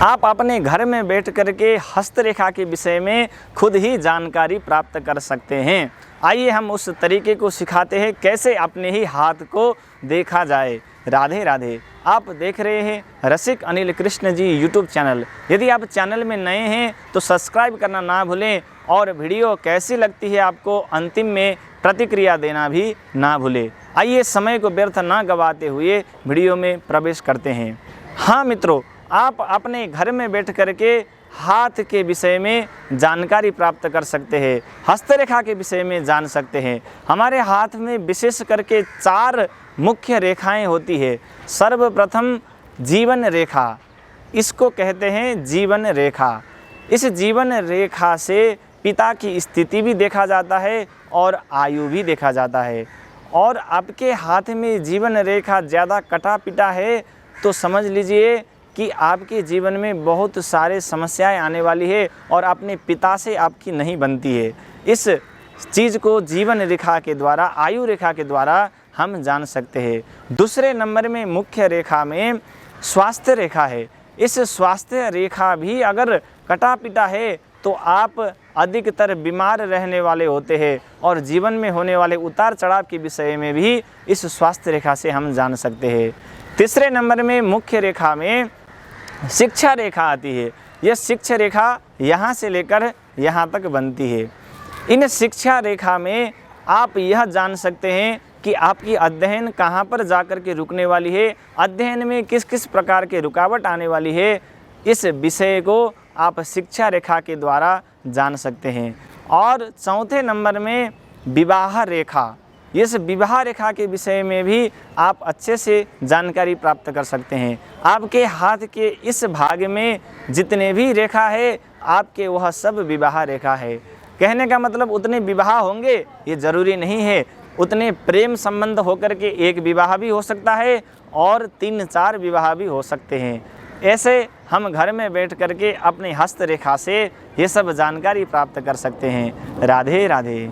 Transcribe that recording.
आप अपने घर में बैठ कर के हस्तरेखा के विषय में खुद ही जानकारी प्राप्त कर सकते हैं। आइए हम उस तरीके को सिखाते हैं कैसे अपने ही हाथ को देखा जाए। राधे राधे। आप देख रहे हैं रसिक अनिल कृष्ण जी यूट्यूब चैनल। यदि आप चैनल में नए हैं तो सब्सक्राइब करना ना भूलें और वीडियो कैसी लगती है आपको अंतिम में प्रतिक्रिया देना भी ना भूलें। आइए समय को व्यर्थ ना गवाते हुए वीडियो में प्रवेश करते हैं। हाँ मित्रों, आप अपने घर में बैठ कर के हाथ के विषय में जानकारी प्राप्त कर सकते हैं, हस्तरेखा के विषय में जान सकते हैं। हमारे हाथ में विशेष करके 4 मुख्य रेखाएं होती है। सर्वप्रथम जीवन रेखा, इसको कहते हैं जीवन रेखा। इस जीवन रेखा से पिता की स्थिति भी देखा जाता है और आयु भी देखा जाता है। और आपके हाथ में जीवन रेखा ज़्यादा कटा पिटा है तो समझ लीजिए कि आपके जीवन में बहुत सारे समस्याएं आने वाली है और अपने पिता से आपकी नहीं बनती है। इस चीज़ को जीवन रेखा के द्वारा, आयु रेखा के द्वारा हम जान सकते हैं। दूसरे नंबर में मुख्य रेखा में स्वास्थ्य रेखा है। इस स्वास्थ्य रेखा भी अगर कटा पिटा है तो आप अधिकतर बीमार रहने वाले होते हैं और जीवन में होने वाले उतार चढ़ाव के विषय में भी इस स्वास्थ्य रेखा से हम जान सकते हैं। तीसरे नंबर में मुख्य रेखा में शिक्षा रेखा आती है। यह शिक्षा रेखा यहाँ से लेकर यहाँ तक बनती है। इन शिक्षा रेखा में आप यह जान सकते हैं कि आपकी अध्ययन कहाँ पर जाकर के रुकने वाली है, अध्ययन में किस किस प्रकार के रुकावट आने वाली है। इस विषय को आप शिक्षा रेखा के द्वारा जान सकते हैं। और चौथे नंबर में विवाह रेखा, इस विवाह रेखा के विषय में भी आप अच्छे से जानकारी प्राप्त कर सकते हैं। आपके हाथ के इस भाग में जितने भी रेखा है आपके वह सब विवाह रेखा है। कहने का मतलब उतने विवाह होंगे ये ज़रूरी नहीं है, उतने प्रेम संबंध होकर के एक विवाह भी हो सकता है और 3-4 विवाह भी हो सकते हैं। ऐसे हम घर में बैठ करके अपने हस्तरेखा से ये सब जानकारी प्राप्त कर सकते हैं। राधे राधे।